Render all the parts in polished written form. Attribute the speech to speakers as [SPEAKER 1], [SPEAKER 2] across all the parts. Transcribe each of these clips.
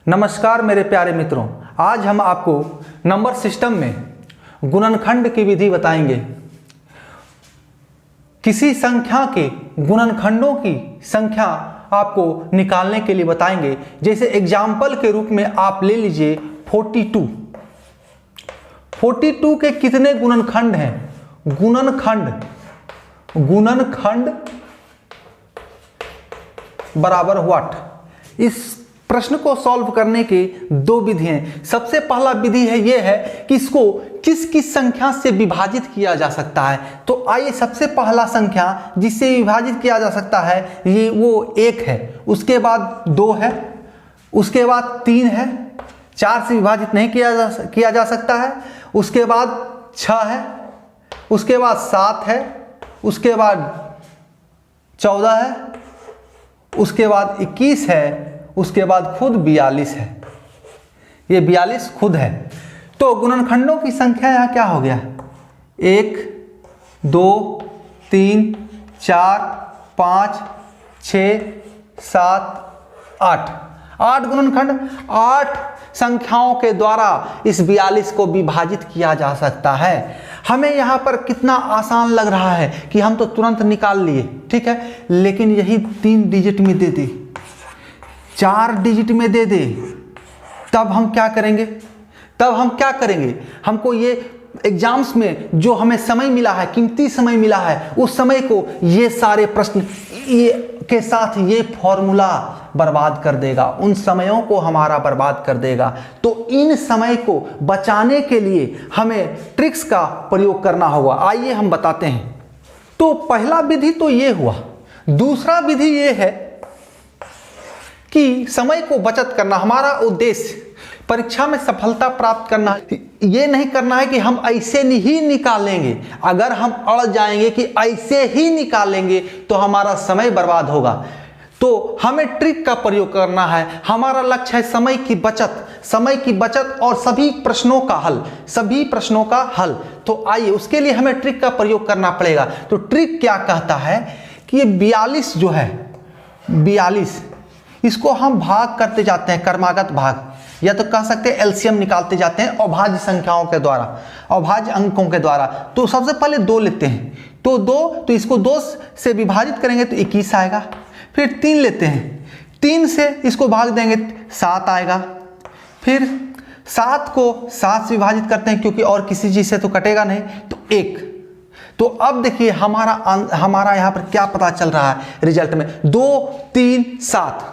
[SPEAKER 1] नमस्कार मेरे प्यारे मित्रों, आज हम आपको नंबर सिस्टम में गुणनखंड की विधि बताएंगे। किसी संख्या के गुणनखंडों की संख्या आपको निकालने के लिए बताएंगे। जैसे एग्जाम्पल के रूप में आप ले लीजिए 42। 42 के कितने गुणनखंड हैं? गुणनखंड बराबर व्हाट? इस प्रश्न को सॉल्व करने के दो विधि हैं। सबसे पहला विधि है ये है कि इसको किस किस संख्या से विभाजित किया जा सकता है। तो आइए, सबसे पहला संख्या जिससे विभाजित किया जा सकता है ये वो 1 है, उसके बाद 2 है, उसके बाद 3 है, 4 से विभाजित नहीं किया जा सकता है, उसके बाद 6 है, उसके बाद 7 है, उसके बाद 14 है, उसके बाद 21 है, उसके बाद खुद 42 है। ये 42 खुद है। तो गुणनखंडों की संख्या यहाँ क्या हो गया? 1 2 3 4 5 6 7 8 8 गुणनखंड। 8 संख्याओं के द्वारा इस 42 को विभाजित किया जा सकता है। हमें यहाँ पर कितना आसान लग रहा है कि हम तो तुरंत निकाल लिए, ठीक है, लेकिन यही 3 डिजिट में दे दे, 4 डिजिट में दे दे, तब हम क्या करेंगे? हमको ये एग्जाम्स में जो हमें समय मिला है, कीमती समय मिला है, उस समय को ये सारे प्रश्न के साथ ये फॉर्मूला बर्बाद कर देगा, उन समयों को हमारा बर्बाद कर देगा। तो इन समय को बचाने के लिए हमें ट्रिक्स का प्रयोग करना होगा। आइए हम बताते हैं। तो पहला विधि तो ये हुआ। दूसरा विधि ये है कि समय को बचत करना। हमारा उद्देश्य परीक्षा में सफलता प्राप्त करना है। ये नहीं करना है कि हम ऐसे ही निकालेंगे। अगर हम अड़ जाएंगे कि ऐसे ही निकालेंगे तो हमारा समय बर्बाद होगा। तो हमें ट्रिक का प्रयोग करना है। हमारा लक्ष्य है समय की बचत और सभी प्रश्नों का हल। तो आइए, उसके लिए हमें ट्रिक का प्रयोग करना पड़ेगा। तो ट्रिक क्या कहता है कि ये 42 जो है, 42 इसको हम भाग करते जाते हैं, क्रमागत भाग, या तो कह सकते हैं एलसीएम निकालते जाते हैं अभाज्य संख्याओं के द्वारा, अभाज्य अंकों के द्वारा। तो सबसे पहले 2 लेते हैं, तो 2, तो इसको 2 से विभाजित करेंगे तो 21 आएगा। फिर 3 लेते हैं, 3 से इसको भाग देंगे 7 आएगा। फिर 7 को 7 से विभाजित करते हैं क्योंकि और किसी चीज़ से तो कटेगा नहीं, तो 1। तो अब देखिए हमारा यहाँ पर क्या पता चल रहा है रिजल्ट में? 2 3 7,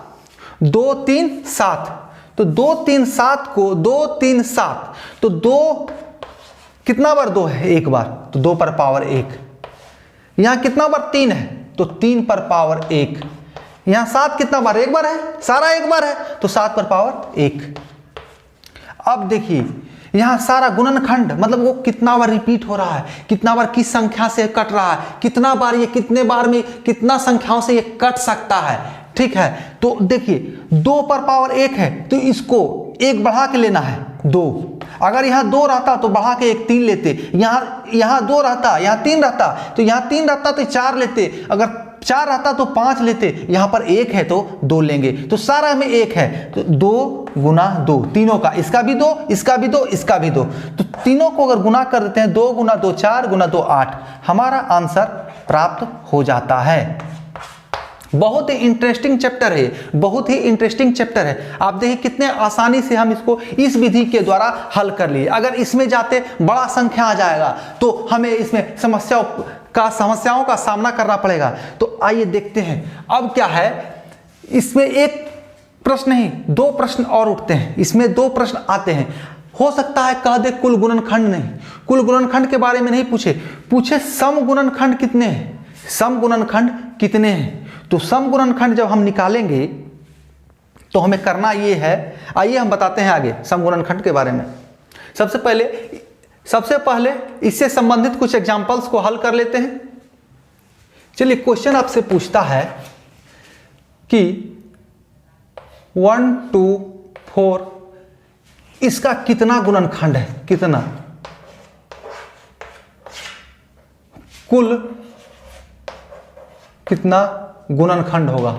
[SPEAKER 1] 2 3 7, तो 2 3 7 को 2 3 7, तो 2 कितना बार 2 है? एक बार, तो 2 पर पावर 1। यहाँ कितना बार 3 है? तो 3 पर पावर 1। यहाँ 7 कितना बार? एक बार है, सारा एक बार है, तो 7 पर पावर 1। अब देखिए यहाँ सारा गुणनखंड मतलब वो कितना बार रिपीट हो रहा है, कितना बार किस संख्या से कट रहा है, कितना बार ये कितने बार में कितना संख्याओं से ये कट सकता है, ठीक है। तो देखिए 2 पर पावर 1 है, तो इसको 1 बढ़ा के लेना है 2। अगर यहाँ 2 रहता तो बढ़ा के 1 3 लेते, यहाँ 2 रहता, यहाँ 3 रहता, तो यहाँ 3 रहता तो 4 लेते, अगर 4 रहता तो 5 लेते, यहाँ पर 1 है तो 2 लेंगे। तो सारा में 1 है, तो 2 गुना 2, तीनों का, इसका भी 2, इसका भी 2, इसका भी 2, तो तीनों को अगर गुना कर देते हैं, 2 गुना 2 4 गुना 2 8, हमारा आंसर प्राप्त हो जाता है। बहुत ही इंटरेस्टिंग चैप्टर है, बहुत ही इंटरेस्टिंग चैप्टर है। आप देखिए कितने आसानी से हम इसको इस विधि के द्वारा हल कर लिए। अगर इसमें जाते बड़ा संख्या आ जाएगा तो हमें इसमें समस्याओं का सामना करना पड़ेगा। तो आइए देखते हैं अब क्या है। इसमें एक प्रश्न नहीं, 2 प्रश्न और उठते हैं। इसमें 2 प्रश्न आते हैं। हो सकता है कह दे कुल गुणनखंड नहीं, कुल गुणनखंड के बारे में नहीं पूछे सम गुणनखंड कितने हैं, सम गुणनखंड कितने हैं। तो सम गुणनखंड जब हम निकालेंगे तो हमें करना ये है। आइए हम बताते हैं आगे सम गुणनखंड के बारे में। सबसे पहले इससे संबंधित कुछ एग्जांपल्स को हल कर लेते हैं। चलिए, क्वेश्चन आपसे पूछता है कि 1 2 4 इसका कितना गुणनखंड है, कितना कुल कितना गुणनखंड होगा।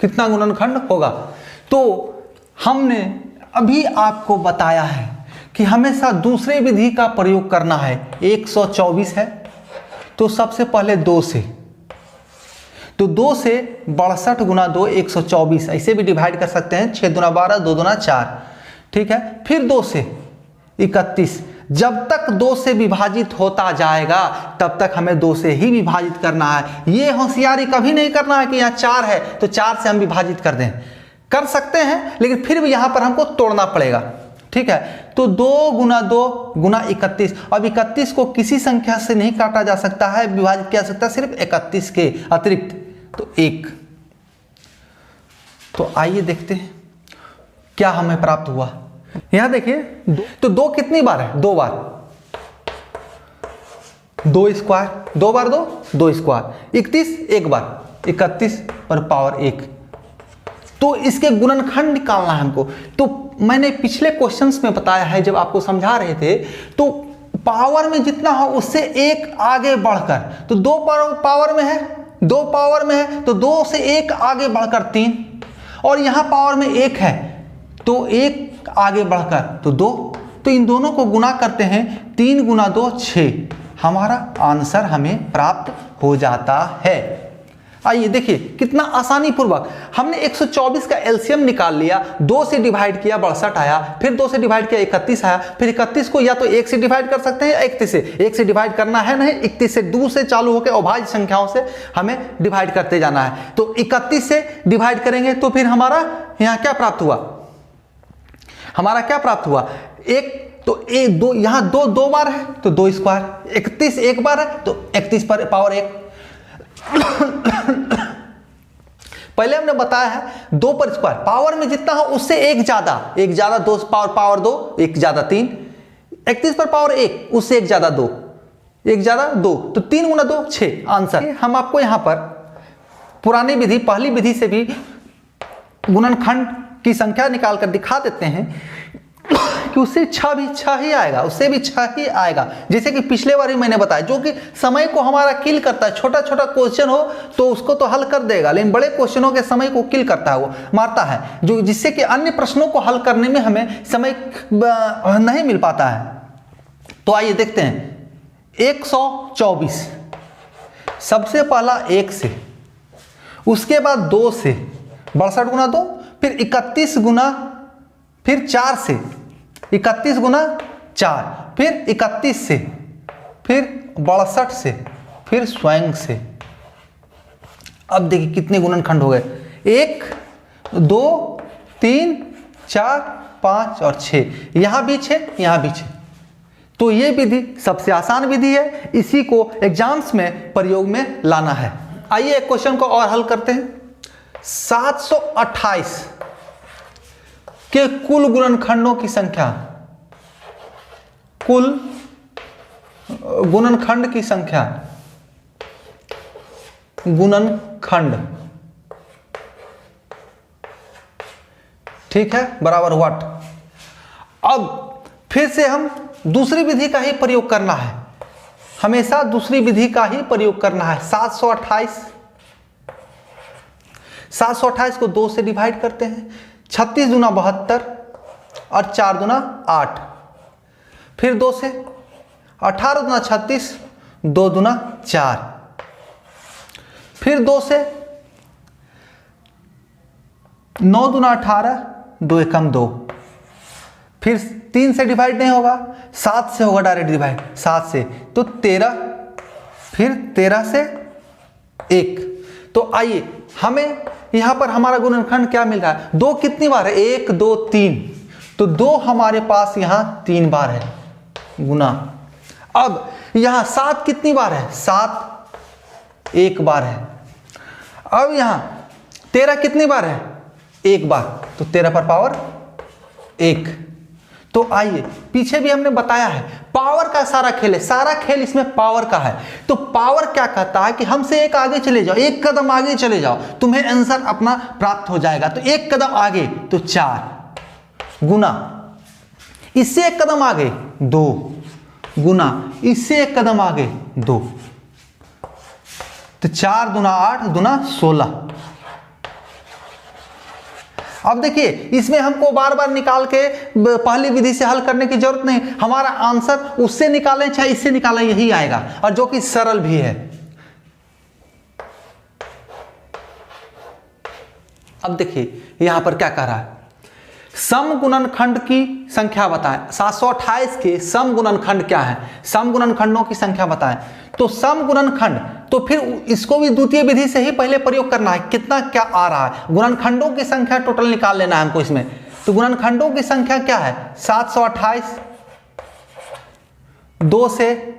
[SPEAKER 1] कितना गुणनखंड होगा। तो हमने अभी आपको बताया है कि हमेशा दूसरे विधि का प्रयोग करना है। 124 है तो सबसे पहले 2 से, तो 2 से 62 गुना 2 124, ऐसे भी डिवाइड कर सकते हैं। 6 दूना 12, 2 दूना 4, ठीक है। फिर 2 से 31, जब तक 2 से विभाजित होता जाएगा तब तक हमें 2 से ही विभाजित करना है। ये होशियारी कभी नहीं करना है कि यहाँ 4 है तो 4 से हम विभाजित कर दें, कर सकते हैं लेकिन फिर भी यहाँ पर हमको तोड़ना पड़ेगा, ठीक है। तो 2 गुना 2 गुना 31, अब 31 को किसी संख्या से नहीं काटा जा सकता है, विभाजित किया जा सकता है सिर्फ 31 के अतिरिक्त, तो 1। तो आइए देखते हैं क्या हमें प्राप्त हुआ। यहां देखिए तो 2 कितनी बार है, 2 बार, 2 स्क्वायर, 2 बार 2, 2 स्क्वायर, 31 एक बार, 31 पर पावर 1। तो इसके गुणनखंड निकालना है हमको। तो मैंने पिछले क्वेश्चंस में बताया है, जब आपको समझा रहे थे, तो पावर में जितना हो उससे 1 आगे बढ़कर, तो 2 पावर में है, 2 पावर में है तो 2 से 1 आगे बढ़कर 3, और यहां पावर में 1 है तो 1 आगे बढ़कर तो 2, तो इन दोनों को गुना करते हैं, 3 गुना 2 6, हमारा आंसर हमें प्राप्त हो जाता है। आइए देखिए कितना आसानी पूर्वक हमने 124 का एलसीएम निकाल लिया, 2 से डिवाइड किया 62 आया, फिर 2 से डिवाइड किया 31 आया, फिर 31 को या तो 1 से डिवाइड कर सकते हैं या 31 से। 1 से डिवाइड करना है नहीं, 31 से 2 से चालू होकर अभाज्य संख्याओं से हमें डिवाइड करते जाना है। तो 31 से डिवाइड करेंगे तो फिर हमारा यहाँ क्या प्राप्त हुआ, हमारा क्या प्राप्त हुआ, 1, तो 1 2, यहाँ 2 बार है तो 2 स्क्वायर, 31 एक बार है तो 31 पर पावर 1। पहले हमने बताया है 2 पर स्क्वायर, पावर में जितना हो उससे 1 ज्यादा, 2 पावर 2, 1 ज्यादा 3, 31 पर पावर 1, उससे 1 ज्यादा 2, 1 ज्यादा 2, तो 3 गुना 2 6 आंसर। हम आपको यहां पर पुरानी विधि, पहली विधि से भी गुणनखंड की संख्या निकाल कर दिखा देते हैं कि उससे 6 भी 6 ही आएगा, उससे भी 6 ही आएगा। जैसे कि पिछले बार ही मैंने बताया, जो कि समय को हमारा किल करता है। छोटा छोटा क्वेश्चन हो तो उसको तो हल कर देगा, लेकिन बड़े क्वेश्चनों के समय को किल करता है, वो मारता है, जो जिससे कि अन्य प्रश्नों को हल करने में हमें समय नहीं मिल पाता है। तो आइए देखते हैं 124, सबसे पहला 1 से, उसके बाद 2 से 62 गुना 2, फिर 31 गुना, फिर 4 से, 31 गुना 4, फिर 31 से, फिर 62 से, फिर स्वयं से। अब देखिए कितने गुणनखंड हो गए, 1 2 3 4 5 और 6, यहां भी 6, यहां भी 6। तो ये विधि सबसे आसान विधि है, इसी को एग्जाम्स में प्रयोग में लाना है। आइए एक क्वेश्चन को और हल करते हैं। 728 के कुल गुणनखंडों की संख्या, कुल गुणनखंड की संख्या, गुणनखंड, ठीक है, बराबर व्हाट। अब फिर से हम दूसरी विधि का ही प्रयोग करना है, हमेशा दूसरी विधि का ही प्रयोग करना है। 728 को 2 से डिवाइड करते हैं, 36 दूना 72 और 4 दूना 8, फिर 2 से 18 दूना 36, 2 दूना 4, फिर 2 से 9 दूना 18, 2 एकम 2, फिर 3 से डिवाइड नहीं होगा, 7 से होगा डायरेक्ट डिवाइड, 7 से तो 13, फिर 13 से 1। तो आइए हमें यहां पर हमारा गुणनखंड क्या मिल रहा है, 2 कितनी बार है, 1 2 3, तो 2 हमारे पास यहां 3 बार है गुना। अब यहां 7 कितनी बार है, 7 1 बार है। अब यहां 13 कितनी बार है, 1 बार, तो 13 पर पावर 1। तो आइए, पीछे भी हमने बताया है पावर का सारा खेल है, सारा खेल इसमें पावर का है। तो पावर क्या कहता है कि हमसे एक आगे चले जाओ, एक कदम आगे चले जाओ, तुम्हें आंसर अपना प्राप्त हो जाएगा। तो एक कदम आगे तो 4 गुना, इससे एक कदम आगे 2 गुना, इससे एक कदम आगे 2, तो 4 दूना 8 दूना 16, अब देखिए इसमें हमको बार बार निकाल के पहली विधि से हल करने की जरूरत नहीं, हमारा आंसर उससे निकालें चाहे इससे निकालें यही आएगा, और जो कि सरल भी है। अब देखिए यहां पर क्या कह रहा है, सम गुणनखंड की संख्या बताएं। 728 के सम गुणनखंड क्या है, सम गुणनखंडों की संख्या बताएं। तो सम गुणनखंड, तो फिर इसको भी द्वितीय विधि से ही पहले प्रयोग करना है, कितना क्या आ रहा है, गुणनखंडों की संख्या टोटल निकाल लेना है हमको इसमें। तो गुणनखंडों की संख्या क्या है, 728, 2 से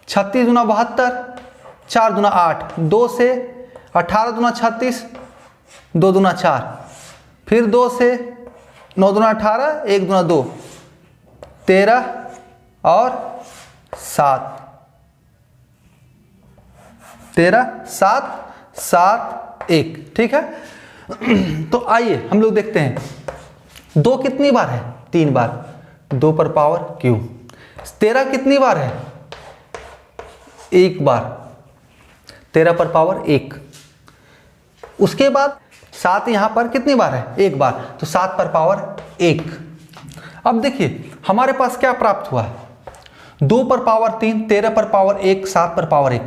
[SPEAKER 1] 36 दूना 72, 4 दूना 8, 2 से 18 दूना 36, 2 दूना 4, फिर 2 से 9 दूना 18, 1 दूना 2, 13 और 7, 13, 7, 7, 1, ठीक है। तो आइए हम लोग देखते हैं 2 कितनी बार है, 3 बार, 2 पर पावर क्यू। 13 कितनी बार है, 1 बार, 13 पर पावर 1। उसके बाद 7 यहां पर कितनी बार है, 1 बार, तो 7 पर पावर 1। अब देखिए हमारे पास क्या प्राप्त हुआ है, 2 पर पावर 3, 13 पर पावर 1, 7 पर पावर 1।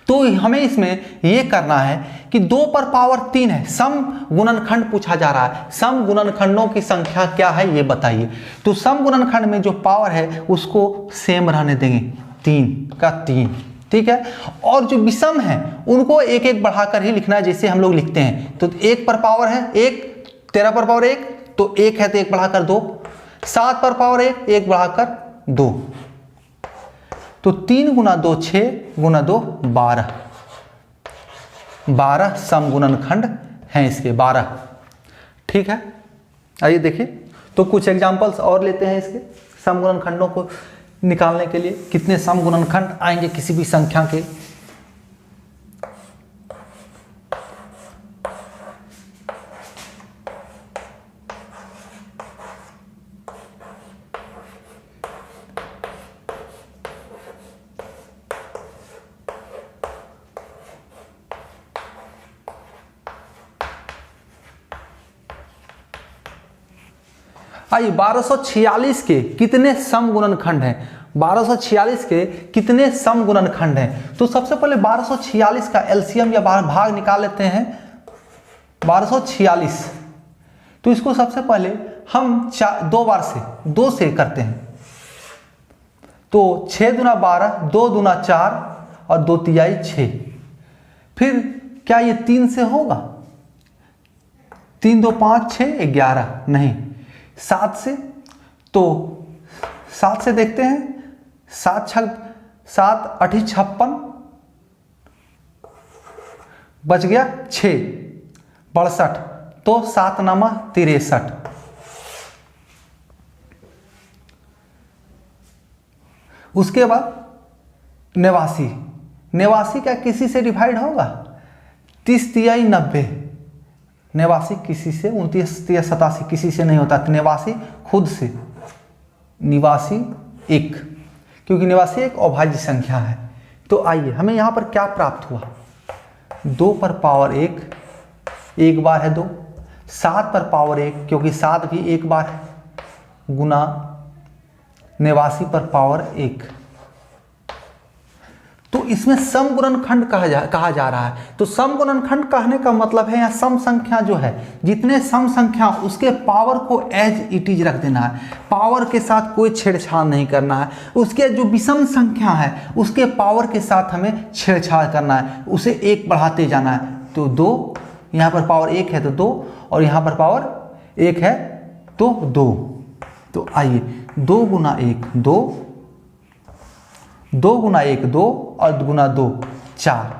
[SPEAKER 1] तो हमें इसमें यह करना है कि 2 पर पावर 3 है, सम गुणनखंड पूछा जा रहा है, सम गुणनखंडों की संख्या क्या है ये बताइए। तो सम गुणनखंड में जो पावर है उसको सेम रहने देंगे, 3 का 3, ठीक है। और जो विषम है उनको एक एक बढ़ाकर ही लिखना है जैसे हम लोग लिखते हैं। तो 1 पर पावर है 1, 13 पर पावर 1, तो 1 है तो 1 बढ़ाकर 2, 7 पर पावर 1, 1 बढ़ाकर 2, तो 3 गुना 2 6 गुना 2 12, 12 सम गुणनखंड हैं इसके 12, ठीक है। आइए देखिए, तो कुछ एग्जांपल्स और लेते हैं इसके सम गुणनखंडों को निकालने के लिए, कितने सम गुणनखंड आएंगे किसी भी संख्या के। आइए 1246 के कितने सम गुणनखंड हैं, 1246 के कितने सम गुणनखंड हैं। तो सबसे पहले 1246 का एलसीएम या भाग निकाल लेते हैं। 1246, तो इसको सबसे पहले हम 2 से करते हैं। तो 6 दूना 12, 2 दूना 4 और 2 तिहाई 6। फिर क्या ये 3 से होगा, 3 2 5 6 11, नहीं। 7 से, तो 7 से देखते हैं, 7 8 56, बच गया 6 62, तो 7 नामा 63। उसके बाद 89 क्या किसी से डिवाइड होगा, 30 तिहाई 90, 89 किसी से, 29 तिहाई 87 किसी से नहीं होता, 89 खुद से, 89 1, क्योंकि 89 एक अभाज्य संख्या है। तो आइए हमें यहाँ पर क्या प्राप्त हुआ, 2 पर पावर 1, 1 बार है 2, 7 पर पावर 1 क्योंकि 7 भी 1 बार है, गुना 89 पर पावर 1। तो इसमें सम गुणनखंड कहा जा रहा है। तो सम गुणनखंड कहने का मतलब है यहाँ सम संख्या जो है, जितने सम संख्या उसके पावर को एज इट इज रख देना है, पावर के साथ कोई छेड़छाड़ नहीं करना है। उसके जो विषम संख्या है उसके पावर के साथ हमें छेड़छाड़ करना है, उसे 1 बढ़ाते जाना है। तो 2, यहाँ पर पावर 1 है तो 2, और यहाँ पर पावर 1 है तो 2। तो आइए 2 गुना 1 2, 2 गुना 1 2 और गुना 2 4,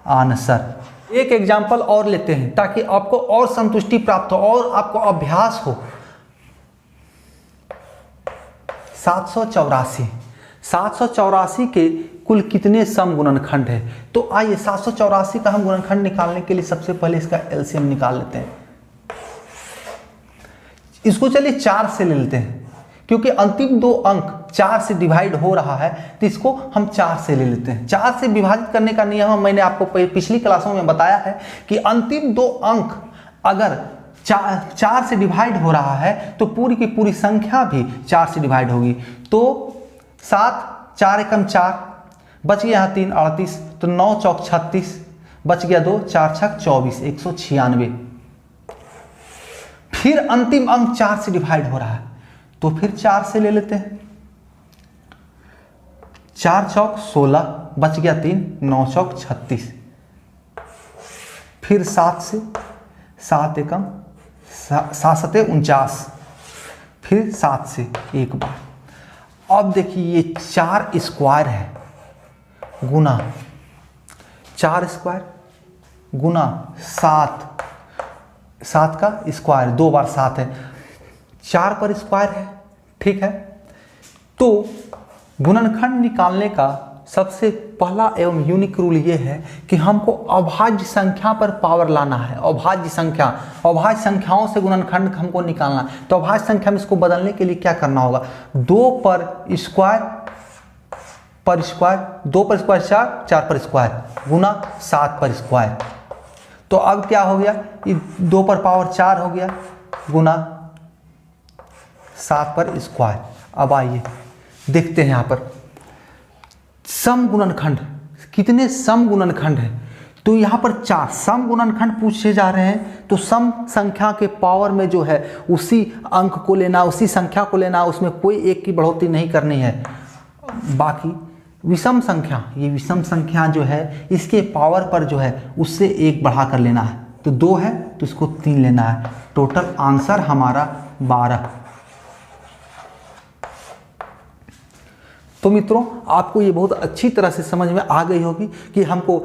[SPEAKER 1] आंसर। एक एग्जाम्पल और लेते हैं ताकि आपको और संतुष्टि प्राप्त हो और आपको अभ्यास हो। 784 के कुल कितने सम गुणनखंड है। तो आइए 784 का हम गुणनखंड निकालने के लिए सबसे पहले इसका एलसीएम निकाल लेते हैं। इसको चलिए 4 से ले लेते हैं, क्योंकि अंतिम 2 अंक 4 से डिवाइड हो रहा है, तो इसको हम 4 से ले लेते हैं। 4 से विभाजित करने का नियम मैंने आपको पिछली क्लासों में बताया है कि अंतिम 2 अंक अगर 4 से डिवाइड हो रहा है तो पूरी की पूरी संख्या भी 4 से डिवाइड होगी। तो 7, 4 एकम 4, बच गया यहाँ 3 38, तो 9 चौक 36, बच गया 2, 4 छक 24, 196। फिर अंतिम अंक 4 से डिवाइड हो रहा है तो फिर 4 से ले लेते हैं, 4 चौक 16, बच गया 3, 9 चौक 36। फिर 7 से, 7 एकम 7 सते 49, फिर 7 से एक बार। अब देखिए ये 4 स्क्वायर है गुना 4 स्क्वायर गुना 7, 7 का स्क्वायर 2 बार 7 है, 4 पर स्क्वायर है, ठीक है। तो गुणनखंड निकालने का सबसे पहला एवं यूनिक रूल ये है कि हमको अभाज्य संख्या पर पावर लाना है। अभाज्य संख्याओं से गुणनखंड हमको निकालना है। तो अभाज्य संख्या में इसको बदलने के लिए क्या करना होगा, 2 पर स्क्वायर 4, 4 पर स्क्वायर गुना 7 पर स्क्वायर। तो अब क्या हो गया, ये 2 पर पावर 4 हो गया गुना 7 पर स्क्वायर। अब आइए देखते हैं यहाँ पर सम गुणनखंड, कितने सम गुणनखंड है। तो यहाँ पर 4 सम गुणनखंड पूछे जा रहे हैं। तो सम संख्या के पावर में जो है उसी अंक को लेना, उसी संख्या को लेना, उसमें कोई एक की बढ़ोतरी नहीं करनी है। बाकी विषम संख्या, ये विषम संख्या जो है इसके पावर पर जो है उससे 1 बढ़ा कर लेना है। तो 2 है तो इसको 3 लेना है। टोटल आंसर हमारा 12। तो मित्रों आपको ये बहुत अच्छी तरह से समझ में आ गई होगी कि हमको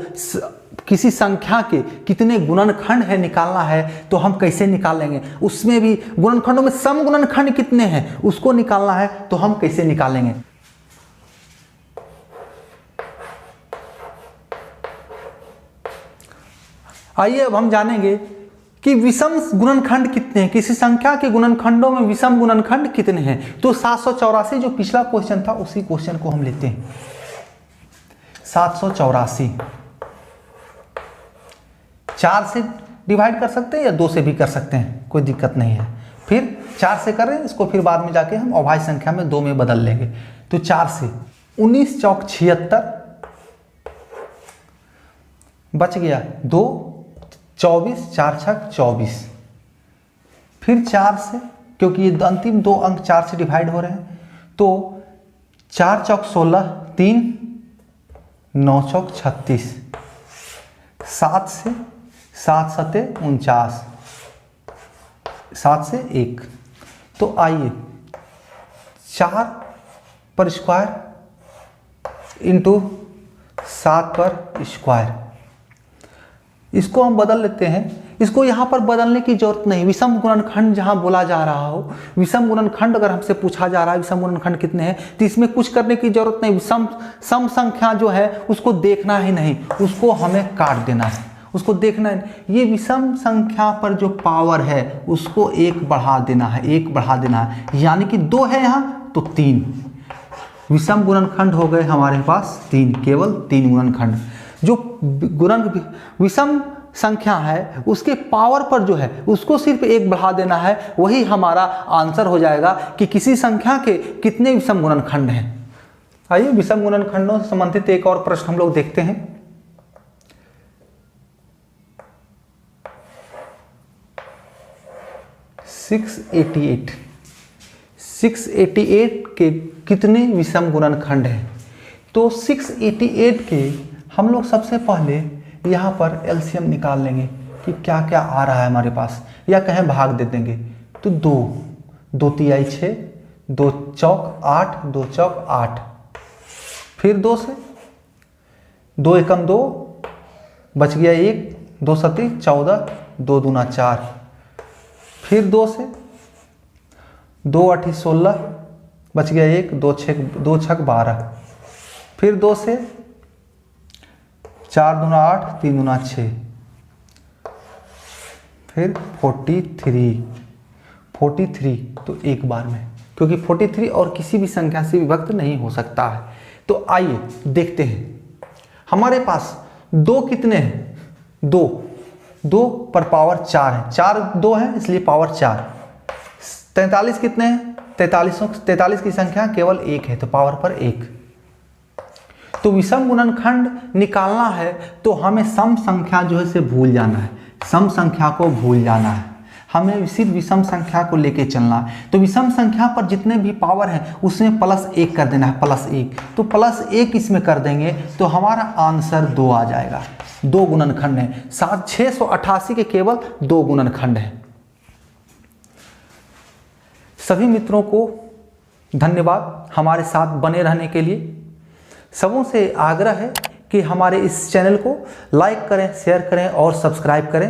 [SPEAKER 1] किसी संख्या के कितने गुणनखंड है निकालना है तो हम कैसे निकालेंगे। उसमें भी गुणनखंडों में सम गुणनखंड कितने हैं उसको निकालना है तो हम कैसे निकालेंगे। आइए अब हम जानेंगे कि विषम गुणनखंड कितने हैं, किसी संख्या के गुणनखंडों में विषम गुणनखंड कितने हैं। तो 784 जो पिछला क्वेश्चन था उसी क्वेश्चन को हम लेते हैं। 784 4 से डिवाइड कर सकते हैं या 2 से भी कर सकते हैं, कोई दिक्कत नहीं है। फिर 4 से करें इसको, फिर बाद में जाके हम अभाज्य संख्या में 2 में बदल लेंगे। तो 4 से 19 चौक 76, बच गया 2, 24, 4 छक 24। फिर 4 से, क्योंकि ये अंतिम 2 अंक 4 से डिवाइड हो रहे हैं, तो 4 चौक 16, 3, 9 चौक 36। 7 से, 7 सते 49, 7 से 1। तो आइए 4 पर स्क्वायर इंटू 7 पर स्क्वायर, इसको हम बदल लेते हैं। इसको यहाँ पर बदलने की जरूरत नहीं। विषम गुणनखंड जहाँ बोला जा रहा हो, विषम गुणनखंड अगर हमसे पूछा जा रहा है विषम गुणनखंड कितने हैं तो इसमें कुछ करने की जरूरत नहीं। सम संख्या जो है उसको देखना ही नहीं, उसको हमें काट देना है, उसको देखना है। ये विषम संख्या पर जो पावर है उसको 1 बढ़ा देना है, 1 बढ़ा देना है। यानी कि 2 है यहाँ तो 3 विषम गुणनखंड हो गए हमारे पास 3, केवल 3 गुणनखंड। जो विषम संख्या है उसके पावर पर जो है उसको सिर्फ 1 बढ़ा देना है, वही हमारा आंसर हो जाएगा कि किसी संख्या के कितने विषम गुणनखंड हैं। आइए विषम गुणनखंडों से संबंधित एक और प्रश्न हम लोग देखते हैं। (688) 688 के कितने विषम गुणनखंड हैं। तो 688 के हम लोग सबसे पहले यहाँ पर एलसीएम निकाल लेंगे कि क्या क्या आ रहा है हमारे पास, या कहें भाग दे देंगे। तो 2 तिहाई 6, 2 चौक 8, 2 चौक 8। फिर 2 से 2 एकम 2, बच गया 1, 2 सती 14, 2 दूना 4। फिर 2 से 2 8 16, बच गया 1, 2 छक 12। फिर 2 से 4 दूना 8, 3 दूना 6। फिर 43 तो एक बार में, क्योंकि 43 और किसी भी संख्या से विभक्त नहीं हो सकता है। तो आइए देखते हैं हमारे पास 2 कितने हैं, 2 2 पर पावर 4 है, 4 2 है इसलिए पावर 4। 43 कितने हैं? 43 की संख्या केवल 1 है तो पावर पर 1। तो विषम गुणनखंड निकालना है तो हमें सम संख्या जो है से भूल जाना है, सम संख्या को भूल जाना है, हमें सिर्फ विषम संख्या को लेके चलना है। तो विषम संख्या पर जितने भी पावर हैं उसमें +1 कर देना है, +1। तो +1 इसमें कर देंगे तो हमारा आंसर 2 आ जाएगा। 2 गुणनखंड है, 688 के केवल 2 गुणनखंड है। सभी मित्रों को धन्यवाद हमारे साथ बने रहने के लिए। सबों से आग्रह है कि हमारे इस चैनल को लाइक करें, शेयर करें और सब्सक्राइब करें।